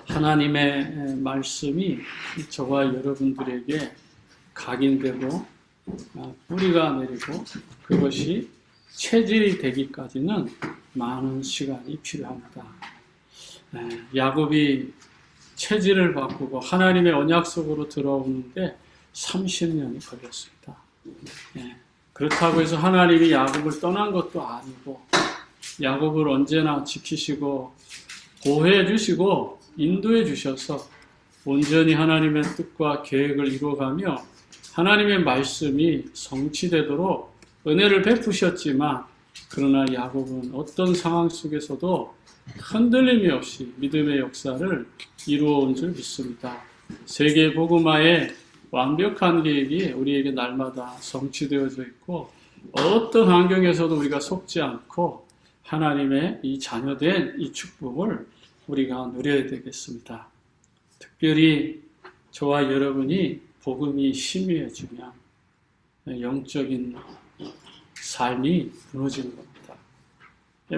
하나님의 말씀이 저와 여러분들에게 각인되고 뿌리가 내리고 그것이 체질이 되기까지는 많은 시간이 필요합니다. 야곱이 체질을 바꾸고 하나님의 언약 속으로 들어오는데 30년이 걸렸습니다. 그렇다고 해서 하나님이 야곱을 떠난 것도 아니고 야곱을 언제나 지키시고 보호해 주시고 인도해 주셔서 온전히 하나님의 뜻과 계획을 이루어가며 하나님의 말씀이 성취되도록 은혜를 베푸셨지만 그러나 야곱은 어떤 상황 속에서도 흔들림이 없이 믿음의 역사를 이루어온 줄 믿습니다. 세계 복음화의 완벽한 계획이 우리에게 날마다 성취되어져 있고 어떤 환경에서도 우리가 속지 않고 하나님의 이 자녀된 이 축복을 우리가 누려야 되겠습니다. 특별히 저와 여러분이 복음이 희미해지면 영적인 삶이 무너지는 겁니다.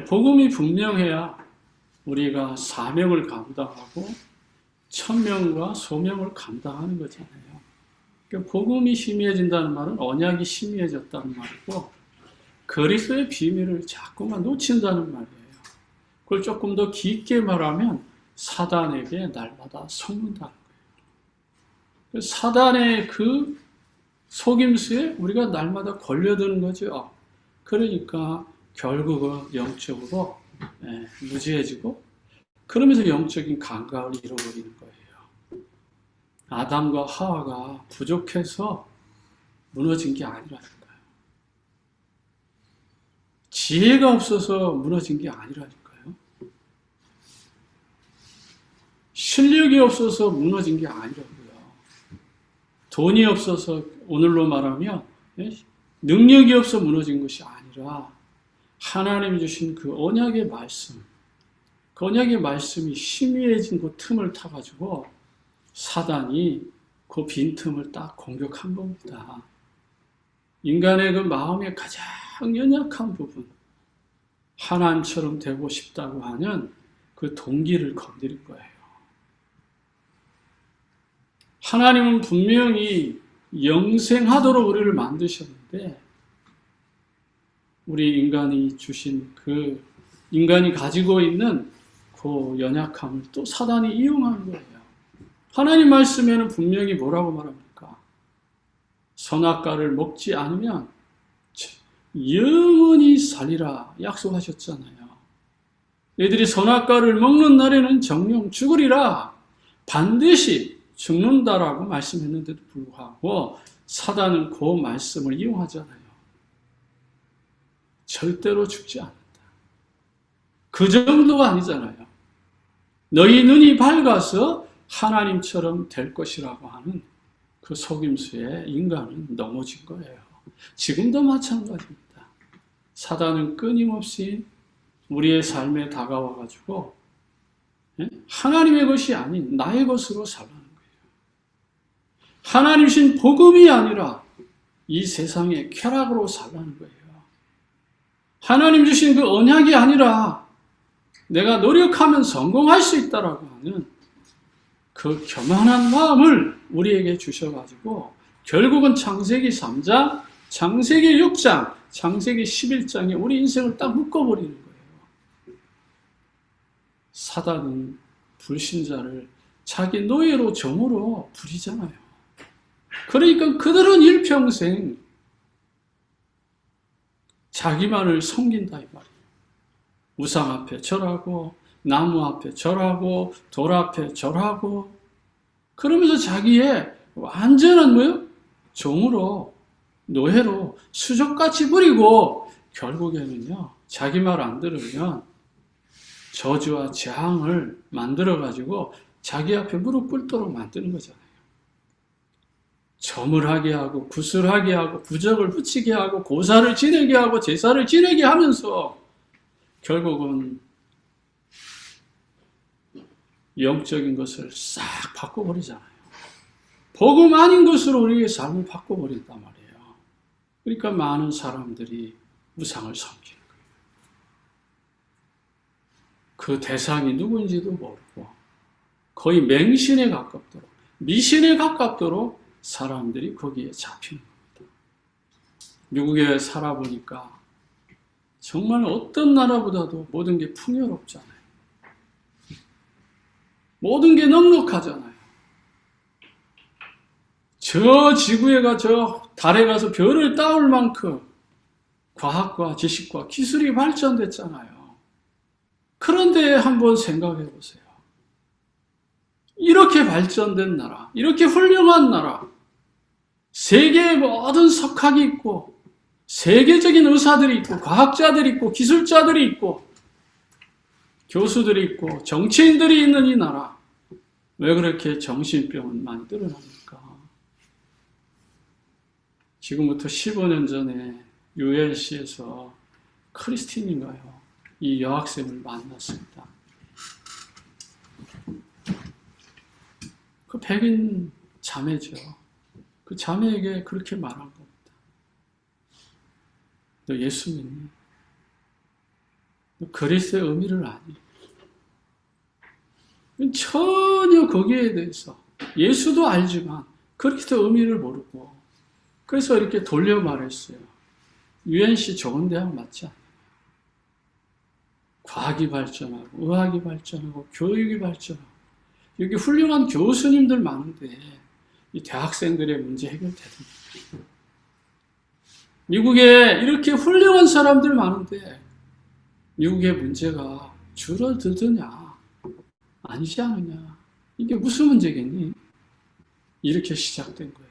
복음이 분명해야 우리가 사명을 감당하고 천명과 소명을 감당하는 거잖아요. 그러니까 복음이 희미해진다는 말은 언약이 희미해졌다는 말이고 그리스도의 비밀을 자꾸만 놓친다는 말이에요. 그걸 조금 더 깊게 말하면 사단에게 날마다 속는다는 거예요. 사단의 그 속임수에 우리가 날마다 걸려드는 거죠. 그러니까 결국은 영적으로 무지해지고 그러면서 영적인 감각을 잃어버리는 거예요. 아담과 하와가 부족해서 무너진 게 아니라니까요. 지혜가 없어서 무너진 게 아니라니까요. 실력이 없어서 무너진 게 아니라고요. 돈이 없어서 오늘로 말하면 능력이 없어 무너진 것이 아니라 하나님이 주신 그 언약의 말씀, 그 언약의 말씀이 희미해진 그 틈을 타가지고 사단이 그 빈틈을 딱 공격한 겁니다. 인간의 그 마음의 가장 연약한 부분, 하나님처럼 되고 싶다고 하는 그 동기를 건드린 거예요. 하나님은 분명히 영생하도록 우리를 만드셨는데 우리 인간이 주신 그 인간이 가지고 있는 그 연약함을 또 사단이 이용하는 거예요. 하나님 말씀에는 분명히 뭐라고 말합니까? 선악과를 먹지 않으면 영원히 살리라 약속하셨잖아요. 너희들이 선악과를 먹는 날에는 정령 죽으리라 반드시 죽는다라고 말씀했는데도 불구하고 사단은 그 말씀을 이용하잖아요. 절대로 죽지 않는다. 그 정도가 아니잖아요. 너희 눈이 밝아서 하나님처럼 될 것이라고 하는 그 속임수에 인간은 넘어진 거예요. 지금도 마찬가지입니다. 사단은 끊임없이 우리의 삶에 다가와가지고 하나님의 것이 아닌 나의 것으로 살라는 거예요. 하나님 신 복음이 아니라 이 세상의 쾌락으로 살라는 거예요. 하나님 주신 그 언약이 아니라 내가 노력하면 성공할 수 있다라고 하는 그 교만한 마음을 우리에게 주셔가지고 결국은 창세기 3장, 창세기 6장, 창세기 11장에 우리 인생을 딱 묶어버리는 거예요. 사단은 불신자를 자기 노예로 종으로 부리잖아요. 그러니까 그들은 일평생 자기만을 섬긴다 이 말이에요. 우상 앞에 절하고 나무 앞에 절하고 돌 앞에 절하고 그러면서 자기의 완전한 뭐요? 종으로 노예로 수족같이 부리고 결국에는요 자기 말 안 들으면 저주와 재앙을 만들어 가지고 자기 앞에 무릎 꿇도록 만드는 거잖아요. 점을 하게 하고 구슬하게 하고 부적을 붙이게 하고 고사를 지내게 하고 제사를 지내게 하면서 결국은 영적인 것을 싹 바꿔버리잖아요. 복음 아닌 것으로 우리의 삶을 바꿔버린단 말이에요. 그러니까 많은 사람들이 우상을 섬기는 거예요. 그 대상이 누구인지도 모르고 거의 맹신에 가깝도록, 미신에 가깝도록 사람들이 거기에 잡히는 겁니다. 미국에 살아보니까 정말 어떤 나라보다도 모든 게 풍요롭잖아요. 모든 게 넉넉하잖아요. 저 지구에 저 달에 가서 별을 따올 만큼 과학과 지식과 기술이 발전됐잖아요. 그런데 한번 생각해 보세요. 이렇게 발전된 나라, 이렇게 훌륭한 나라, 세계에 모든 석학이 있고, 세계적인 의사들이 있고, 과학자들이 있고, 기술자들이 있고, 교수들이 있고, 정치인들이 있는 이 나라, 왜 그렇게 정신병은 많이 늘어납니까? 지금부터 15년 전에 UNC에서 크리스틴인가요? 이 여학생을 만났습니다. 그 백인 자매죠. 그 자매에게 그렇게 말한 겁니다. 너 예수 믿니? 너 그리스도의 의미를 아니? 전혀 거기에 대해서 예수도 알지만 그리스도의 의미를 모르고 그래서 이렇게 돌려 말했어요. UNC 좋은 대학 맞지 않아요? 과학이 발전하고 의학이 발전하고 교육이 발전하고 여기 훌륭한 교수님들 많은데 이 대학생들의 문제 해결되던가. 미국에 이렇게 훌륭한 사람들 많은데 미국의 문제가 줄어들더냐? 아니지 않느냐? 이게 무슨 문제겠니? 이렇게 시작된 거예요.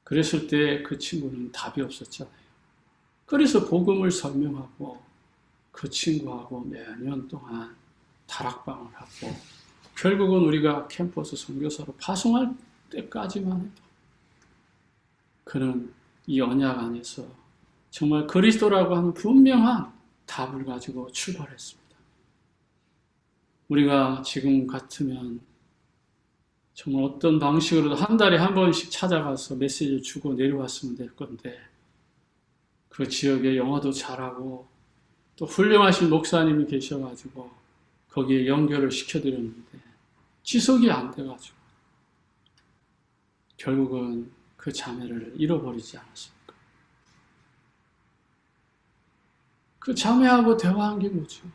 그랬을 때 그 친구는 답이 없었잖아요. 그래서 복음을 설명하고 그 친구하고 몇 년 동안 다락방을 하고 결국은 우리가 캠퍼스 선교사로 파송할 때까지만 해도 그는 이 언약 안에서 정말 그리스도라고 하는 분명한 답을 가지고 출발했습니다. 우리가 지금 같으면 정말 어떤 방식으로도 한 달에 한 번씩 찾아가서 메시지를 주고 내려왔으면 될 건데 그 지역에 영어도 잘하고 또 훌륭하신 목사님이 계셔가지고 거기에 연결을 시켜드렸는데 지속이 안 돼가지고 결국은 그 자매를 잃어버리지 않았습니까? 그 자매하고 대화한 게 뭐죠?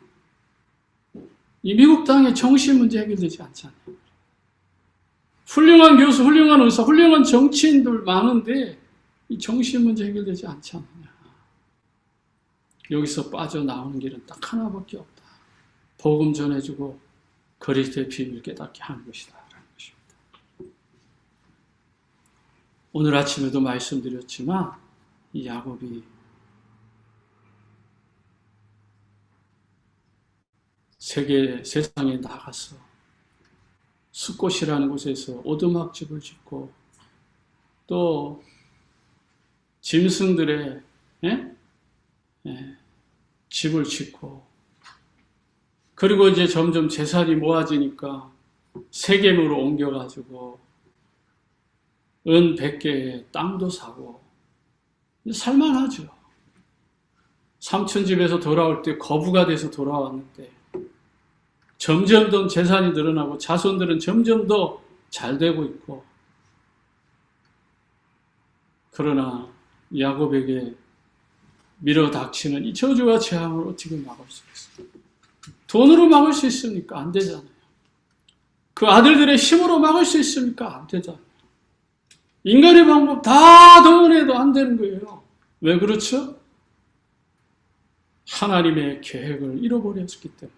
이 미국 땅의 정신 문제 해결되지 않잖아요. 훌륭한 교수, 훌륭한 의사, 훌륭한 정치인들 많은데 이 정신 문제 해결되지 않지 않느냐. 여기서 빠져나오는 길은 딱 하나밖에 없다. 복음 전해주고 그리스도의 비밀 깨닫게 하는 것이다. 라는 것입니다. 오늘 아침에도 말씀드렸지만 이 야곱이 세상에 나가서 숫꽃이라는 곳에서 오두막집을 짓고 또 짐승들의 집을 짓고 그리고 이제 점점 재산이 모아지니까 세겜으로 옮겨가지고 은 100개의 땅도 사고 살만하죠. 삼촌 집에서 돌아올 때 거부가 돼서 돌아왔는데 점점 더 재산이 늘어나고 자손들은 점점 더 잘 되고 있고 그러나 야곱에게 밀어닥치는 이 저주와 재앙을 어떻게 막을 수 있어요? 돈으로 막을 수 있습니까? 안 되잖아요. 그 아들들의 힘으로 막을 수 있습니까? 안 되잖아요. 인간의 방법 다 동원해도 안 되는 거예요. 왜 그렇죠? 하나님의 계획을 잃어버렸기 때문에.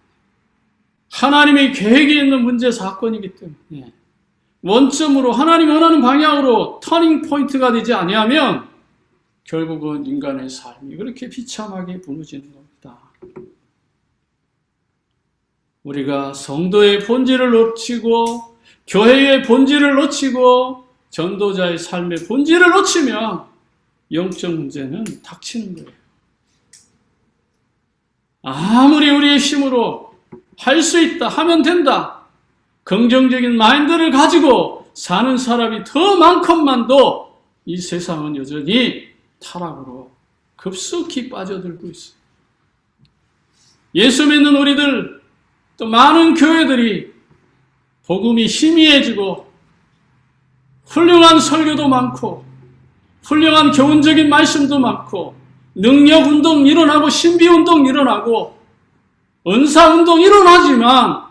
하나님의 계획이 있는 문제 사건이기 때문에 원점으로 하나님 원하는 방향으로 터닝 포인트가 되지 아니하면 결국은 인간의 삶이 그렇게 비참하게 무너지는 겁니다. 우리가 성도의 본질을 놓치고 교회의 본질을 놓치고 전도자의 삶의 본질을 놓치면 영적 문제는 닥치는 거예요. 아무리 우리의 힘으로 할 수 있다, 하면 된다. 긍정적인 마인드를 가지고 사는 사람이 더 많건만도 이 세상은 여전히 타락으로 급속히 빠져들고 있어요. 예수 믿는 우리들, 또 많은 교회들이 복음이 희미해지고 훌륭한 설교도 많고 훌륭한 교훈적인 말씀도 많고 능력운동 일어나고 신비운동 일어나고 은사운동 일어나지만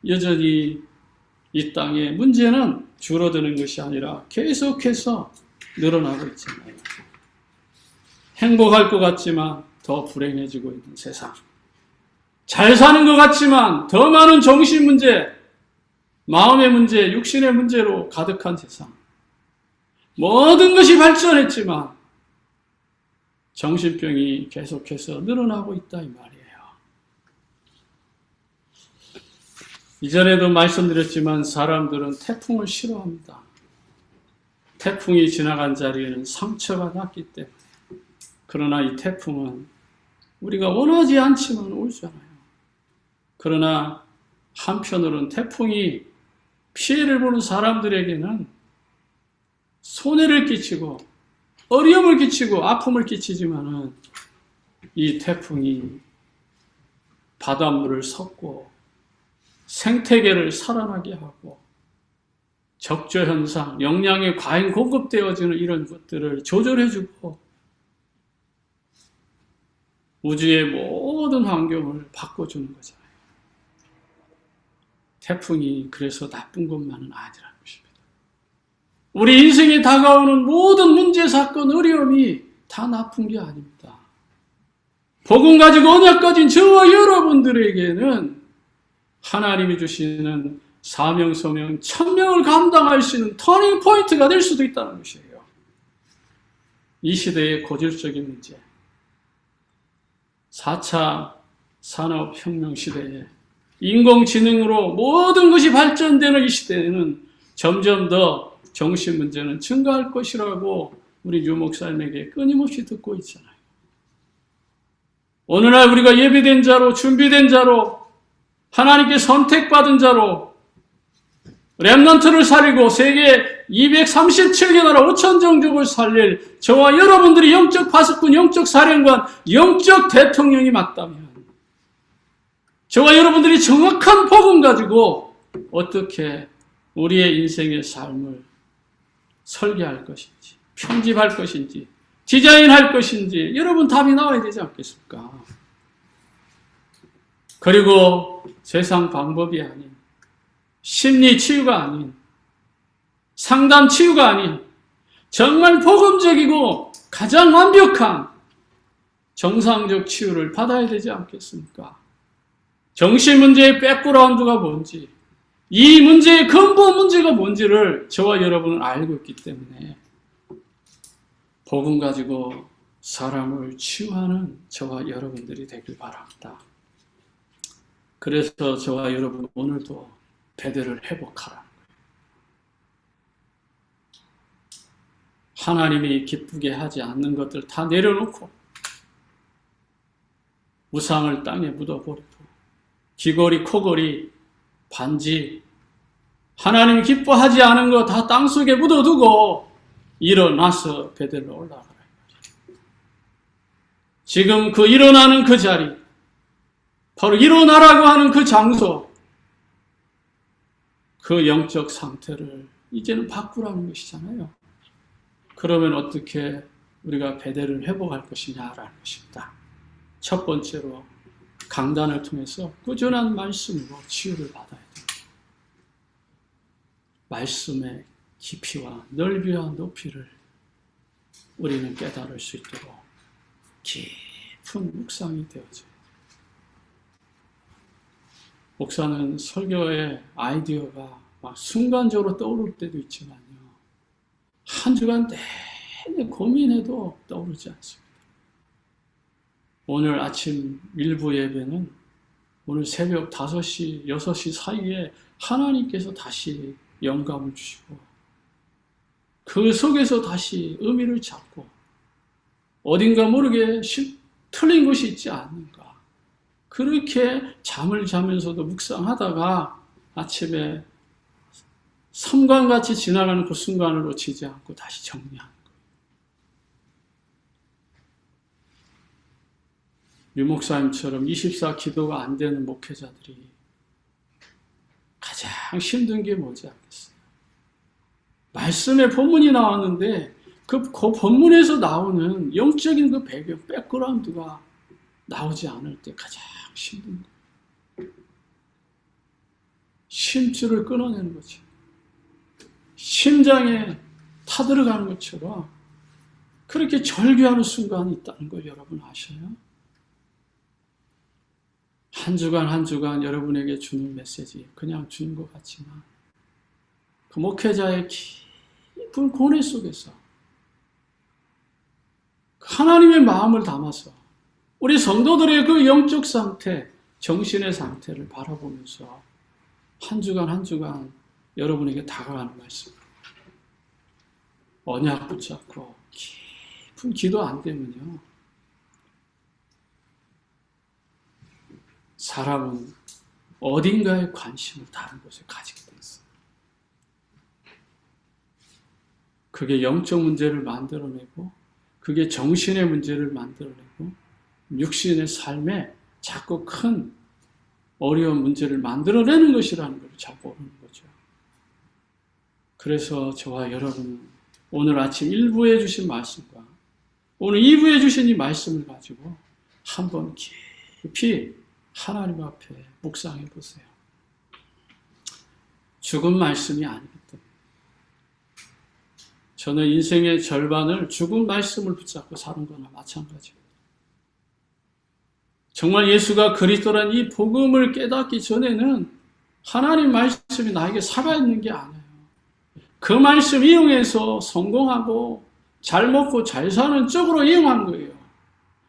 여전히 이 땅의 문제는 줄어드는 것이 아니라 계속해서 늘어나고 있잖아요. 행복할 것 같지만 더 불행해지고 있는 세상. 잘 사는 것 같지만 더 많은 정신 문제, 마음의 문제, 육신의 문제로 가득한 세상. 모든 것이 발전했지만 정신병이 계속해서 늘어나고 있다 이 말이에요. 이전에도 말씀드렸지만 사람들은 태풍을 싫어합니다. 태풍이 지나간 자리에는 상처가 났기 때문에. 그러나 이 태풍은 우리가 원하지 않지만 오잖아요. 그러나 한편으로는 태풍이 피해를 보는 사람들에게는 손해를 끼치고 어려움을 끼치고 아픔을 끼치지만은 이 태풍이 바닷물을 섞고 생태계를 살아나게 하고 적조현상, 영양이 과잉 공급되어지는 이런 것들을 조절해주고 우주의 모든 환경을 바꿔주는 거잖아요. 태풍이 그래서 나쁜 것만은 아니라는 것입니다. 우리 인생에 다가오는 모든 문제, 사건, 어려움이 다 나쁜 게 아닙니다. 복음 가지고 언약 가진 저와 여러분들에게는 하나님이 주시는 사명, 소명, 천명을 감당할 수 있는 터닝 포인트가 될 수도 있다는 것이에요. 이 시대의 고질적인 문제, 4차 산업혁명 시대에 인공지능으로 모든 것이 발전되는 이 시대에는 점점 더 정신 문제는 증가할 것이라고 우리 유 목사님에게 끊임없이 듣고 있잖아요. 오늘날 우리가 예비된 자로, 준비된 자로, 하나님께 선택받은 자로 렘넌트를 살리고 세계 237개 나라 5천 종족을 살릴 저와 여러분들이 영적 파수꾼, 영적 사령관, 영적 대통령이 맞다면 저와 여러분들이 정확한 복음 가지고 어떻게 우리의 인생의 삶을 설계할 것인지, 편집할 것인지, 디자인할 것인지 여러분 답이 나와야 되지 않겠습니까? 그리고 세상 방법이 아닌, 심리 치유가 아닌, 상담 치유가 아닌 정말 복음적이고 가장 완벽한 정상적 치유를 받아야 되지 않겠습니까? 정신 문제의 백그라운드가 뭔지, 이 문제의 근본 문제가 뭔지를 저와 여러분은 알고 있기 때문에 복음 가지고 사람을 치유하는 저와 여러분들이 되길 바랍니다. 그래서 저와 여러분 오늘도 베델을 회복하라. 하나님이 기쁘게 하지 않는 것들 다 내려놓고 우상을 땅에 묻어버리고 귀걸이, 코걸이, 반지 하나님이 기뻐하지 않은 거 다 땅속에 묻어두고 일어나서 베델로 올라가라. 지금 그 일어나는 그 자리, 바로 일어나라고 하는 그 장소, 그 영적 상태를 이제는 바꾸라는 것이잖아요. 그러면 어떻게 우리가 베델을 회복할 것이냐라는 것입니다. 첫 번째로 강단을 통해서 꾸준한 말씀으로 치유를 받아야 됩니다. 말씀의 깊이와 넓이와 높이를 우리는 깨달을 수 있도록 깊은 묵상이 되어져요. 목사는 설교의 아이디어가 막 순간적으로 떠오를 때도 있지만요. 한 주간 내내 고민해도 떠오르지 않습니다. 오늘 아침 일부 예배는 오늘 새벽 5시, 6시 사이에 하나님께서 다시 영감을 주시고 그 속에서 다시 의미를 찾고 어딘가 모르게 틀린 것이 있지 않는가. 그렇게 잠을 자면서도 묵상하다가 아침에 섬광같이 지나가는 그 순간을 놓치지 않고 다시 정리하는 거예요. 유 목사님처럼 24 기도가 안 되는 목회자들이 가장 가장 힘든 게 뭐지 않겠어요? 말씀에 본문이 나왔는데 그 본문에서 나오는 영적인 그 배경, 백그라운드가 나오지 않을 때 가장 힘든 거예요. 심줄을 끊어내는 거죠. 심장에 타들어가는 것처럼 그렇게 절규하는 순간이 있다는 걸 여러분 아셔요? 한 주간 한 주간 여러분에게 주는 메시지 그냥 주는 것 같지만 그 목회자의 깊은 고뇌 속에서 하나님의 마음을 담아서 우리 성도들의 그 영적 상태, 정신의 상태를 바라보면서 한 주간 한 주간 여러분에게 다가가는 말씀. 언약 붙잡고 깊은 기도 안 되면요. 사람은 어딘가에 관심을 다른 곳에 가지게 돼 있어요. 그게 영적 문제를 만들어내고 그게 정신의 문제를 만들어내고 육신의 삶에 자꾸 큰 어려운 문제를 만들어내는 것이라는 걸 잘 모르는 거죠. 그래서 저와 여러분은 오늘 아침 1부에 주신 말씀과 오늘 2부에 주신 이 말씀을 가지고 한번 깊이 하나님 앞에 묵상해 보세요. 죽은 말씀이 아니기 때문에 저는 인생의 절반을 죽은 말씀을 붙잡고 사는 거나 마찬가지입니다. 정말 예수가 그리스도란 이 복음을 깨닫기 전에는 하나님 말씀이 나에게 살아있는 게 아니에요. 그 말씀 이용해서 성공하고 잘 먹고 잘 사는 쪽으로 이용한 거예요.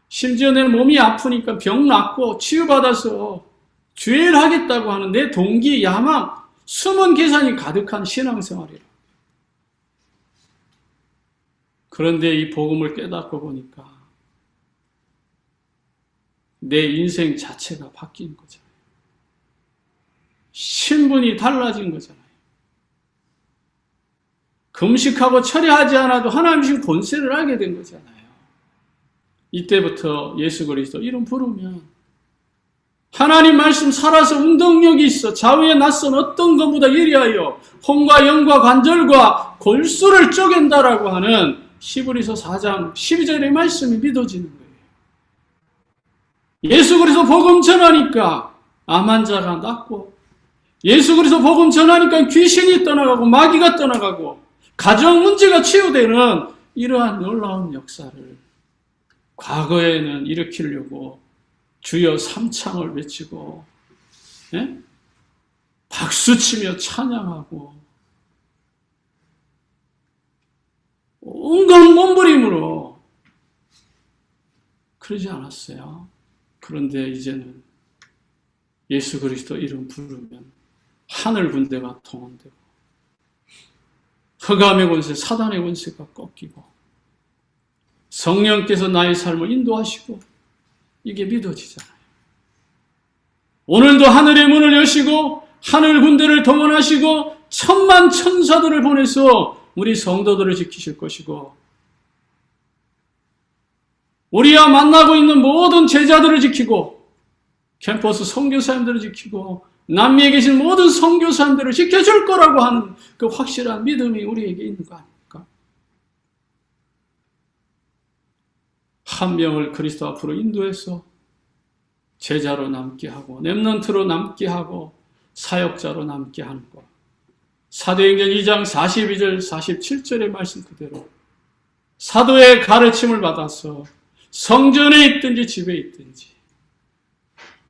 심지어 내 몸이 아프니까 병 낫고 치유받아서 주일 하겠다고 하는 내 동기, 야망, 숨은 계산이 가득한 신앙생활이라. 그런데 이 복음을 깨닫고 보니까 내 인생 자체가 바뀐 거잖아요. 신분이 달라진 거잖아요. 금식하고 철회하지 않아도 하나님 주신 권세를 알게 된 거잖아요. 이때부터 예수 그리스도 이름 부르면 하나님 말씀 살아서 운동력이 있어 좌우에 낯선 어떤 것보다 예리하여 혼과 영과 관절과 골수를 쪼갠다라고 하는 히브리서 4장 12절의 말씀이 믿어지는 거예요. 예수 그리스도 복음 전하니까 암 환자가 낫고 예수 그리스도 복음 전하니까 귀신이 떠나가고 마귀가 떠나가고 가정 문제가 치유되는 이러한 놀라운 역사를 과거에는 일으키려고 주여 삼창을 외치고 박수치며 찬양하고 온갖 몸부림으로 그러지 않았어요. 그런데 이제는 예수 그리스도 이름 부르면 하늘 군대가 동원되고 흑암의 권세, 사단의 권세가 꺾이고 성령께서 나의 삶을 인도하시고 이게 믿어지잖아요. 오늘도 하늘의 문을 여시고 하늘 군대를 동원하시고 천만 천사들을 보내서 우리 성도들을 지키실 것이고 우리와 만나고 있는 모든 제자들을 지키고 캠퍼스 선교사님들을 지키고 남미에 계신 모든 선교사님들을 지켜줄 거라고 하는 그 확실한 믿음이 우리에게 있는 거 아닙니까? 한 명을 그리스도 앞으로 인도해서 제자로 남게 하고 렘넌트로 남게 하고 사역자로 남게 하는 것. 사도행전 2장 42절 47절의 말씀 그대로 사도의 가르침을 받아서 성전에 있든지 집에 있든지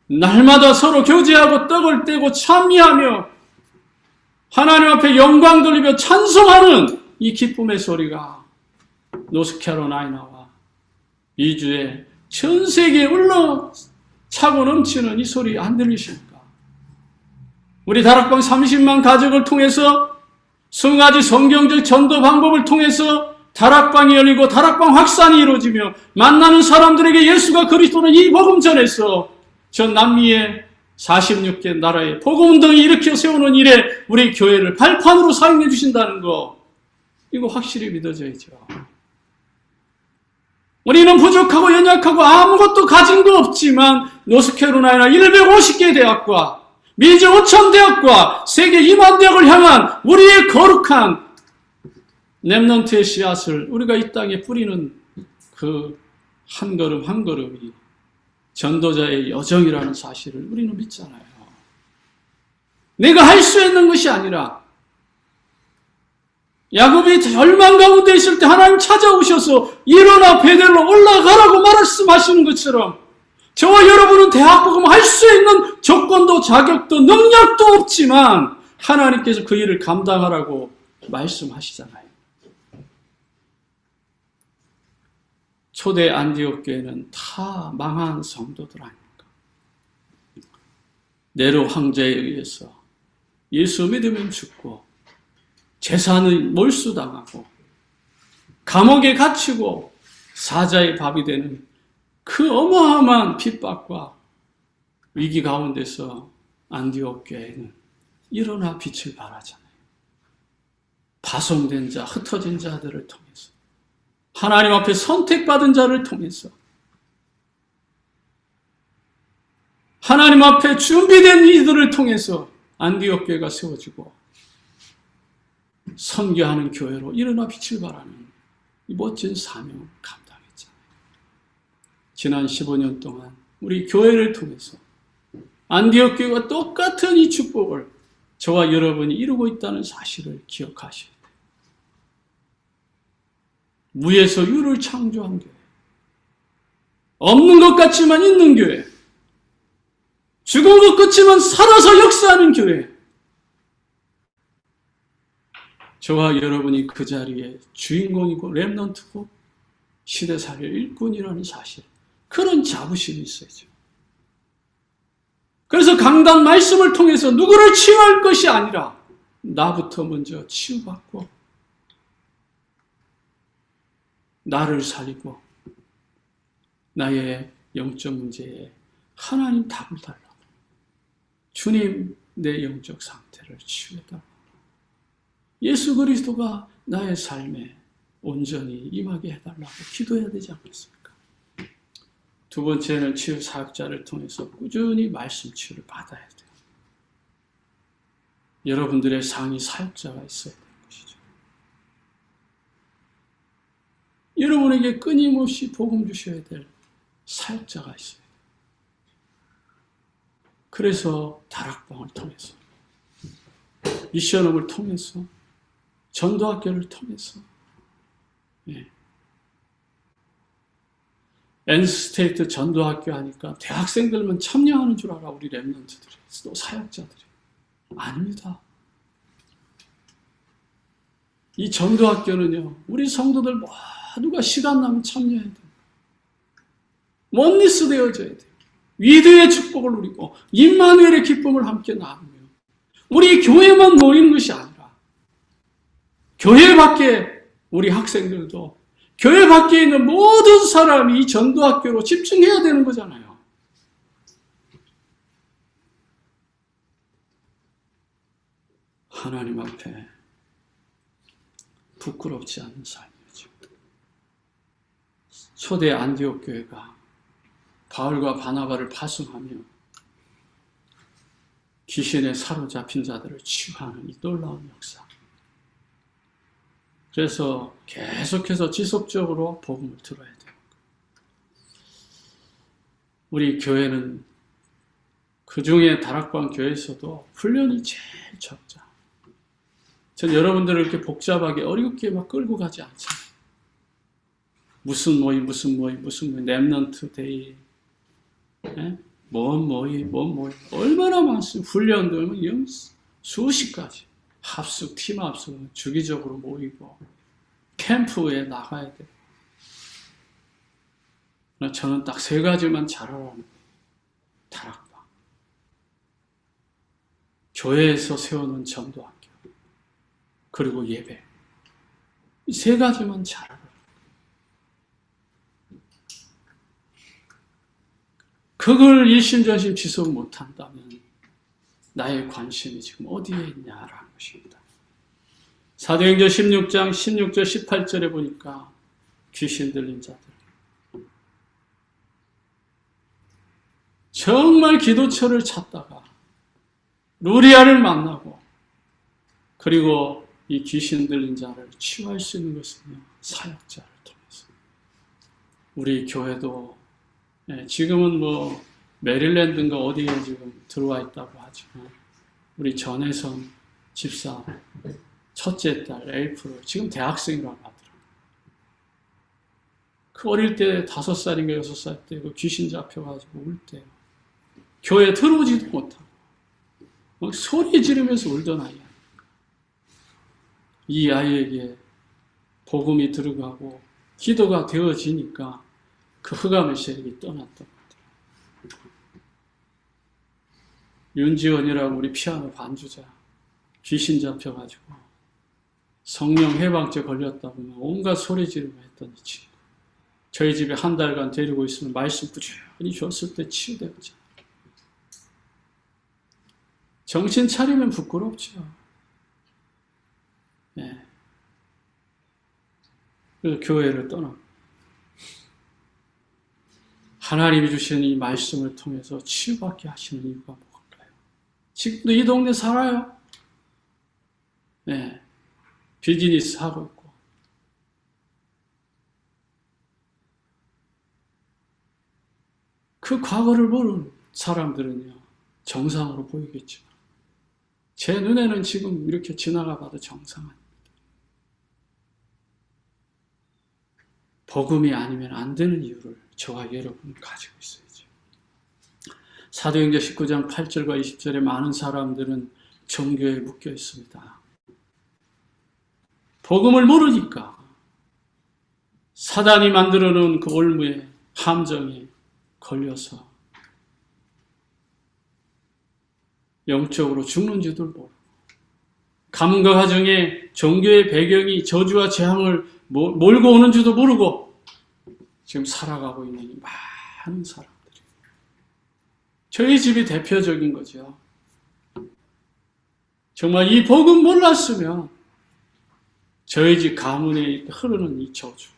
날마다 서로 교제하고 떡을 떼고 찬미하며 하나님 앞에 영광 돌리며 찬송하는 이 기쁨의 소리가 노스캐롤라이나와 미주에 전 세계에 울러 차고 넘치는 이 소리 안 들리십니까? 우리 다락방 30만 가족을 통해서 20가지 성경적 전도 방법을 통해서 다락방이 열리고 다락방 확산이 이루어지며 만나는 사람들에게 예수가 그리스도는 이 복음 전해서 전 남미의 46개 나라에 복음운동이 일으켜 세우는 일에 우리 교회를 발판으로 사용해 주신다는 거 이거 확실히 믿어져야죠. 우리는 부족하고 연약하고 아무것도 가진 거 없지만 노스캐롤라이나 150개 대학과 미주 5천 대학과 세계 2만 대학을 향한 우리의 거룩한 렘넌트의 씨앗을 우리가 이 땅에 뿌리는 그 한 걸음 한 걸음이 전도자의 여정이라는 사실을 우리는 믿잖아요. 내가 할 수 있는 것이 아니라 야곱이 절망 가운데 있을 때 하나님 찾아오셔서 일어나 베델로 올라가라고 말씀하시는 것처럼 저와 여러분은 대학복음 할 수 있는 조건도 자격도 능력도 없지만 하나님께서 그 일을 감당하라고 말씀하시잖아요. 초대 안디옥 교회는 다 망한 성도들 아닙니까? 네로 황제에 의해서 예수 믿으면 죽고 재산을 몰수당하고 감옥에 갇히고 사자의 밥이 되는 그 어마어마한 핍박과 위기 가운데서 안디옥 교회는 일어나 빛을 발하잖아요. 파송된 자, 흩어진 자들을 통해서 하나님 앞에 선택받은 자를 통해서 하나님 앞에 준비된 이들을 통해서 안디옥 교회가 세워지고 선교하는 교회로 일어나 빛을 발하는 이 멋진 사명을 감당했잖아요. 지난 15년 동안 우리 교회를 통해서 안디옥 교회가 똑같은 이 축복을 저와 여러분이 이루고 있다는 사실을 기억하셔야 돼요. 무에서 유를 창조한 교회, 없는 것 같지만 있는 교회, 죽은 것 같지만 살아서 역사하는 교회. 저와 여러분이 그 자리에 주인공이고 렘넌트고 시대살릴 일꾼이라는 사실, 그런 자부심이 있어야죠. 그래서 강단 말씀을 통해서 누구를 치유할 것이 아니라 나부터 먼저 치유받고 나를 살리고 나의 영적 문제에 하나님 답을 달라고, 주님 내 영적 상태를 치유해달라고, 예수 그리스도가 나의 삶에 온전히 임하게 해달라고 기도해야 되지 않겠습니까? 두 번째는 치유 사역자를 통해서 꾸준히 말씀 치유를 받아야 돼요. 여러분들의 상위 사역자가 있어야 되는 것이죠. 여러분에게 끊임없이 복음 주셔야 될 사역자가 있어요. 그래서 다락방을 통해서, 미션업을 통해서, 전도학교를 통해서, 엔스테이트 전도학교 하니까 대학생들만 참여하는 줄 알아, 우리 렘넌트들이, 또 사역자들이. 아닙니다. 이 전도학교는요, 우리 성도들 모두가 시간 나면 참여해야 돼요. 원리스 되어져야 돼요. 위대의 축복을 누리고 임마누엘의 기쁨을 함께 나누며, 우리 교회만 모이는 것이 아니라 교회 밖에 우리 학생들도, 교회 밖에 있는 모든 사람이 이 전도학교로 집중해야 되는 거잖아요. 하나님 앞에 부끄럽지 않은 삶이죠. 초대 안디옥 교회가 바울과 바나바를 파송하며 귀신에 사로잡힌 자들을 치유하는 이 놀라운 역사. 그래서 계속해서 지속적으로 복음을 들어야 돼요. 우리 교회는 그 중에 다락방 교회에서도 훈련이 제일 적죠. 전 여러분들을 이렇게 복잡하게 어렵게 막 끌고 가지 않잖아요. 무슨 모임, 렘넌트 데이, 뭔 모임, 얼마나 많습니까? 훈련도 수십 가지. 합숙, 팀 합숙, 주기적으로 모이고, 캠프에 나가야 돼요. 저는 딱 세 가지만 잘하라는 거예요. 다락방, 교회에서 세우는 전도학교, 그리고 예배. 이 세 가지만 잘하라. 그걸 일심전심 지속 못한다면 나의 관심이 지금 어디에 있냐라는 것입니다. 사도행전 16장 16절 18절에 보니까 귀신 들린 자들, 정말 기도처를 찾다가 루리아를 만나고 그리고 이 귀신 들린 자를 치유할 수 있는 것은요, 사역자를 통해서. 우리 교회도 지금은 뭐 메릴랜드인가 어디에 지금 들어와 있다고 하지만 우리 전혜선 집사 첫째 딸 에이프를 지금 대학생이라고 하더라고요. 그 어릴 때 5살인가 6살 때 그 귀신 잡혀가지고 울 때 교회 들어오지도 못하고 막 소리 지르면서 울던 아이야. 이 아이에게 복음이 들어가고 기도가 되어지니까 그 흑암의 세력이 떠났던 것 같아요. 윤지원이라고 우리 피아노 반주자 귀신 잡혀가지고 성령 해방죄 걸렸다고 온갖 소리 지르고 했던 이 친구. 저희 집에 한 달간 데리고 있으면 말씀 꾸준히 줬을 때 치유되었잖아요. 정신 차리면 부끄럽죠. 네. 그래서 교회를 떠나. 하나님이 주시는 이 말씀을 통해서 치유받게 하시는 이유가 뭘까요? 지금도 이 동네 살아요. 네. 비즈니스 하고 있고. 그 과거를 모르는 사람들은요, 정상으로 보이겠지만, 제 눈에는 지금 이렇게 지나가 봐도 정상입니다. 복음이 아니면 안 되는 이유를 저와 여러분은 가지고 있어야죠. 사도행전 19장 8절과 20절에 많은 사람들은 종교에 묶여 있습니다. 복음을 모르니까 사단이 만들어 놓은 그 올무에 함정에 걸려서 영적으로 죽는 줄도 모르고 가문과 가정에 종교의 배경이 저주와 재앙을 몰고 오는 줄도 모르고 지금 살아가고 있는 많은 사람들이 저희 집이 대표적인 거죠. 정말 이 복음 몰랐으면 저희 집 가문에 흐르는 이 저주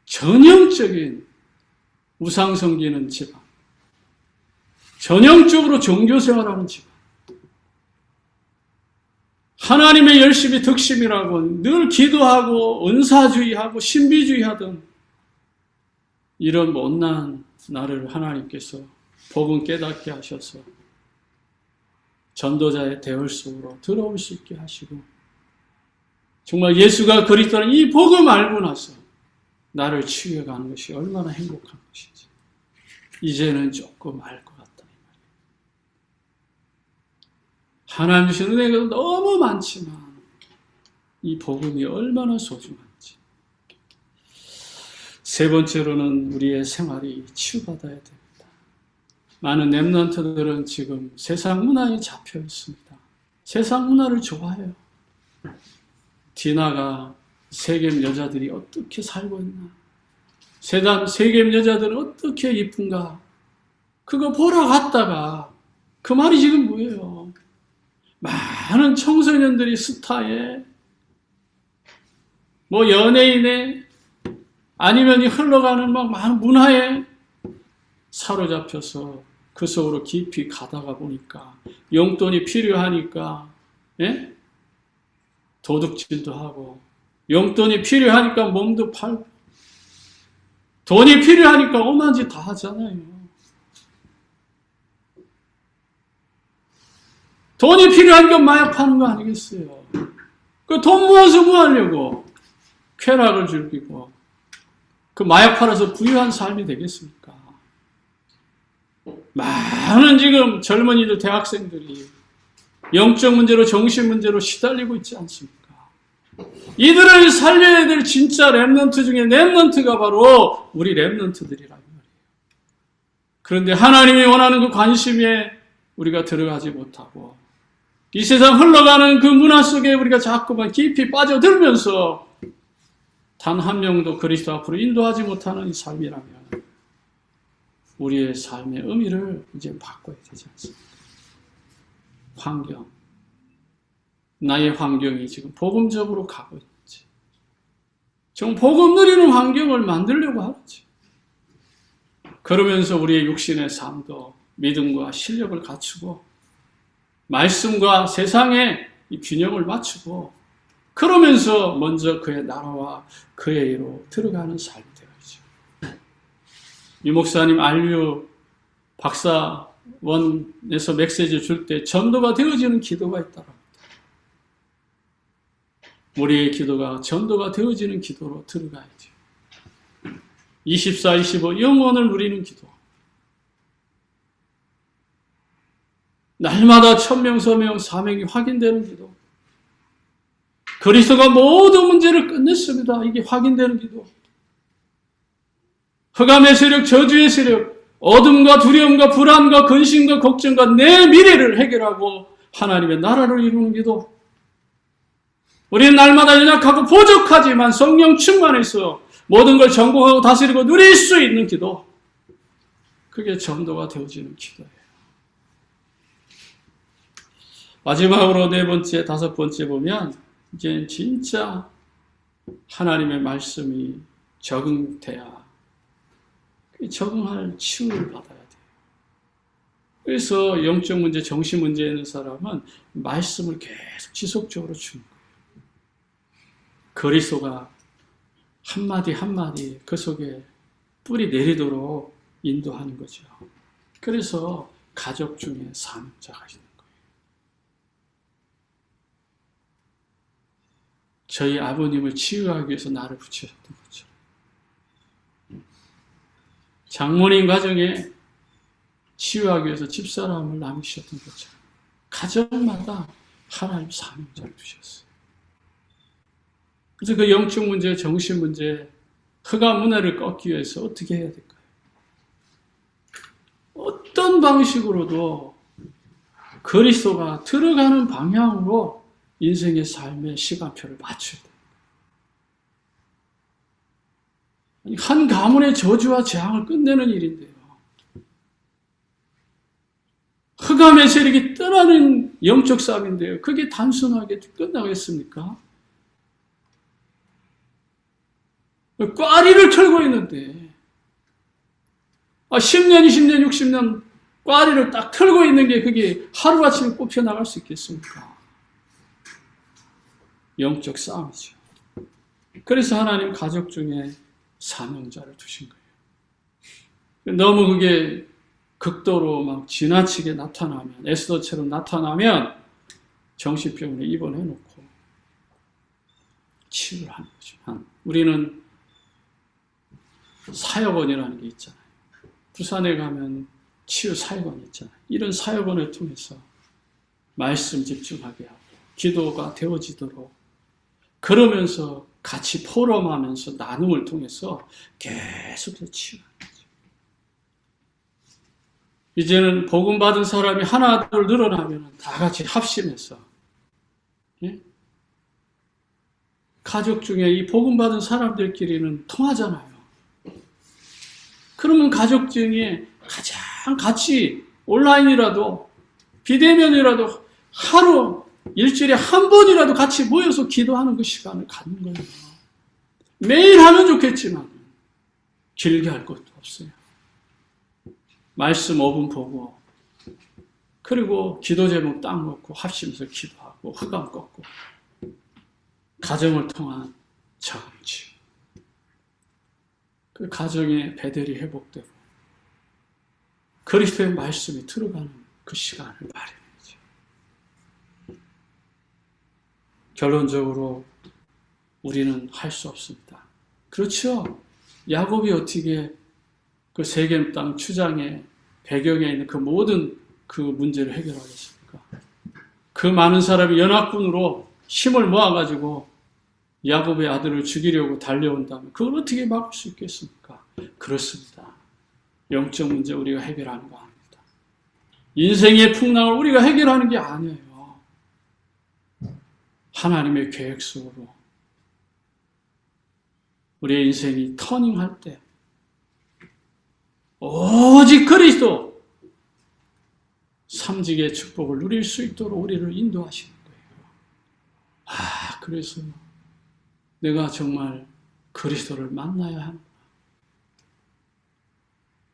전형적인 우상 섬기는 집안, 전형적으로 종교생활하는 집안, 하나님의 열심히 득심이라고 늘 기도하고 은사주의하고 신비주의하던 이런 못난 나를 하나님께서 복음 깨닫게 하셔서 전도자의 대열 속으로 들어올 수 있게 하시고 정말 예수가 그리스도라는 이 복음 알고 나서 나를 치유해가는 것이 얼마나 행복한 것인지 이제는 조금 알 것 같다. 하나님 주신 은혜가 너무 많지만 이 복음이 얼마나 소중한지. 세 번째로는 우리의 생활이 치유받아야 됩니다. 많은 렘넌트들은 지금 세상 문화에 잡혀 있습니다. 세상 문화를 좋아해요. 디나가 세겜 여자들이 어떻게 살고 있나? 세겜 여자들은 어떻게 이쁜가? 그거 보러 갔다가 그 말이 지금 뭐예요? 많은 청소년들이 스타에 뭐 연예인에 아니면 흘러가는 막 많은 문화에 사로잡혀서 그 속으로 깊이 가다가 보니까 용돈이 필요하니까 예? 도둑질도 하고 용돈이 필요하니까 몸도 팔고 돈이 필요하니까 오만 짓 다 하잖아요. 돈이 필요하니까 마약 파는 거 아니겠어요? 그 돈 모아서 뭐 하려고? 쾌락을 즐기고 그 마약 팔아서 부유한 삶이 되겠습니까? 많은 지금 젊은이들, 대학생들이 영적 문제로 정신 문제로 시달리고 있지 않습니까? 이들을 살려야 될 진짜 렘넌트 중에 렘넌트가 바로 우리 렘넌트들이란 말이에요. 그런데 하나님이 원하는 그 관심에 우리가 들어가지 못하고 이 세상 흘러가는 그 문화 속에 우리가 자꾸만 깊이 빠져들면서 단 한 명도 그리스도 앞으로 인도하지 못하는 이 삶이라면 우리의 삶의 의미를 이제 바꿔야 되지 않습니까? 환경. 나의 환경이 지금 복음적으로 가고 있는지. 지금 복음 누리는 환경을 만들려고 하는지. 그러면서 우리의 육신의 삶도 믿음과 실력을 갖추고 말씀과 세상의 이 균형을 맞추고 그러면서 먼저 그의 나라와 그의 의로 들어가는 삶이 되어야죠. 유 목사님 안류 박사원에서 메시지 줄 때 전도가 되어지는 기도가 있다고 합니다. 우리의 기도가 전도가 되어지는 기도로 들어가야죠. 24, 25 영혼을 누리는 기도. 날마다 천명, 서명, 사명이 확인되는 기도. 그리스도가 모든 문제를 끝냈습니다. 이게 확인되는 기도. 흑암의 세력, 저주의 세력, 어둠과 두려움과 불안과 근심과 걱정과 내 미래를 해결하고 하나님의 나라를 이루는 기도. 우리는 날마다 연약하고 부족하지만 성령 충만해서 모든 걸 정복하고 다스리고 누릴 수 있는 기도. 그게 전도가 되어지는 기도예요. 마지막으로 네 번째, 다섯 번째 보면 이제 진짜 하나님의 말씀이 적응돼야 적응할 치유를 받아야 돼요. 그래서 영적 문제, 정신 문제에 있는 사람은 말씀을 계속 지속적으로 주는 거예요. 그리스도가 한마디 한마디 그 속에 뿌리 내리도록 인도하는 거죠. 그래서 가족 중에 사명자가 있는 거예요. 저희 아버님을 치유하기 위해서 나를 붙이셨던 거죠. 장모님 가정에 치유하기 위해서 집사람을 남기셨던 거죠. 가정마다 하나님 사명자를 두셨어요. 그래서 그 영적 문제, 정신 문제, 흑암 문화를 꺾기 위해서 어떻게 해야 될까요? 어떤 방식으로도 그리스도가 들어가는 방향으로 인생의 삶의 시간표를 맞춰야 돼요. 한 가문의 저주와 재앙을 끝내는 일인데요. 흑암의 세력이 떠나는 영적 싸움인데요. 그게 단순하게 끝나겠습니까? 꽈리를 털고 있는데 10년, 20년, 60년 꽈리를 딱 털고 있는 게 그게 하루아침에 뽑혀나갈 수 있겠습니까? 영적 싸움이죠. 그래서 하나님 가족 중에 사명자를 두신 거예요. 너무 그게 극도로 막 지나치게 나타나면, 에스더처럼 나타나면 정신병원에 입원해놓고 치유를 하는 거죠. 우리는 사역원이라는 게 있잖아요. 부산에 가면 치유 사역원이 있잖아요. 이런 사역원을 통해서 말씀 집중하게 하고 기도가 되어지도록 그러면서 같이 포럼하면서 나눔을 통해서 계속해서 치유하는 거죠. 이제는 복음 받은 사람이 하나 둘 늘어나면 다 같이 합심해서 가족 중에 이 복음 받은 사람들끼리는 통하잖아요. 그러면 가족 중에 가장 같이 온라인이라도 비대면이라도 하루 일주일에 한 번이라도 같이 모여서 기도하는 그 시간을 갖는 거예요. 매일 하면 좋겠지만 길게 할 것도 없어요. 말씀 5분 보고 그리고 기도 제목 딱 놓고 합심해서 기도하고 흑암 꺾고 가정을 통한 정치 그 가정의 배들이 회복되고 그리스도의 말씀이 들어가는 그 시간을 마련해야죠. 결론적으로 우리는 할 수 없습니다. 그렇죠? 야곱이 어떻게 그 세겜 땅 추장의 배경에 있는 그 모든 그 문제를 해결하겠습니까? 그 많은 사람이 연합군으로 힘을 모아가지고 야곱의 아들을 죽이려고 달려온다면 그걸 어떻게 막을 수 있겠습니까? 그렇습니다. 영적 문제 우리가 해결하는 거 아닙니다. 인생의 풍랑을 우리가 해결하는 게 아니에요. 하나님의 계획 속으로 우리의 인생이 터닝할 때 오직 그리스도 삼직의 축복을 누릴 수 있도록 우리를 인도하시는 거예요. 그래서 내가 정말 그리스도를 만나야 하는구나.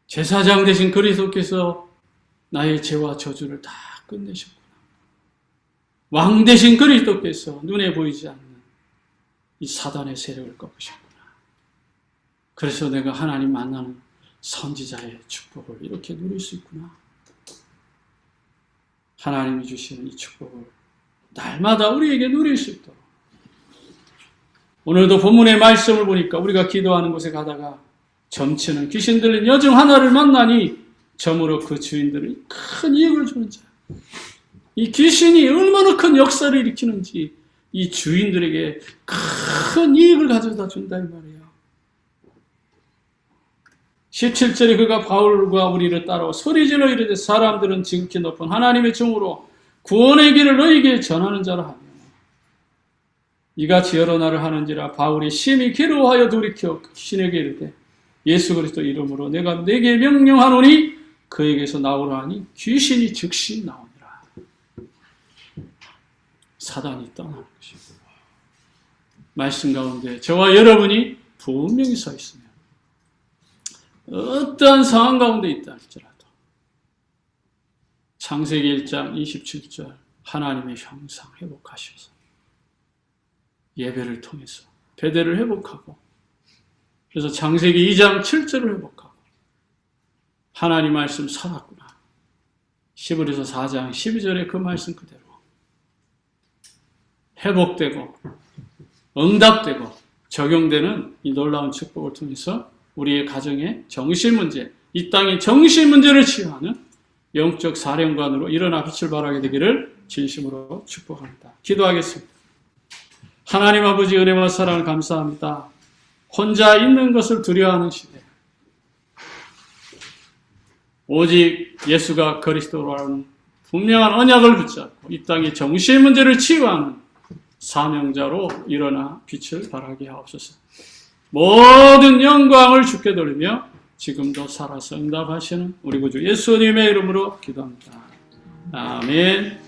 제사장 되신 그리스도께서 나의 죄와 저주를 다 끝내셨구나. 왕 대신 그리스도께서 눈에 보이지 않는 이 사단의 세력을 꺾으셨구나. 그래서 내가 하나님 만나는 선지자의 축복을 이렇게 누릴 수 있구나. 하나님이 주시는 이 축복을 날마다 우리에게 누릴 수 있도록. 오늘도 본문의 말씀을 보니까 우리가 기도하는 곳에 가다가 점치는 귀신 들린 여종 하나를 만나니 점으로 그 주인들은 큰 이익을 주는 자. 이 귀신이 얼마나 큰 역사를 일으키는지 이 주인들에게 큰 이익을 가져다 준다 이 말이에요. 17절에 그가 바울과 우리를 따라 소리질러 이르되 사람들은 지극히 높은 하나님의 종으로 구원의 길을 너희에게 전하는 자라 하며 이같이 여러 날을 하는지라 바울이 심히 괴로워하여 돌이켜 귀신에게 이르되 예수 그리스도 이름으로 내가 네게 명령하노니 그에게서 나오라 하니 귀신이 즉시 나오니라. 사단이 떠나는 것입니다. 말씀 가운데 저와 여러분이 분명히 서 있으면 어떠한 상황 가운데 있다 할지라도 창세기 1장 27절 하나님의 형상 회복하셔서 예배를 통해서 배대를 회복하고 그래서 창세기 2장 7절을 회복하고 하나님 말씀 살았구나. 히브리서 4장 12절의 그 말씀 그대로 회복되고 응답되고 적용되는 이 놀라운 축복을 통해서 우리의 가정의 정신 문제, 이 땅의 정신 문제를 치유하는 영적 사령관으로 일어나 빛을 발하게 되기를 진심으로 축복합니다. 기도하겠습니다. 하나님 아버지 은혜와 사랑을 감사합니다. 혼자 있는 것을 두려워하는 시대. 오직 예수가 그리스도라는 분명한 언약을 붙잡고 이 땅의 정신 문제를 치유하는 사명자로 일어나 빛을 발하게 하옵소서. 모든 영광을 주께 돌리며 지금도 살아서 응답하시는 우리 구주 예수님의 이름으로 기도합니다. 아멘.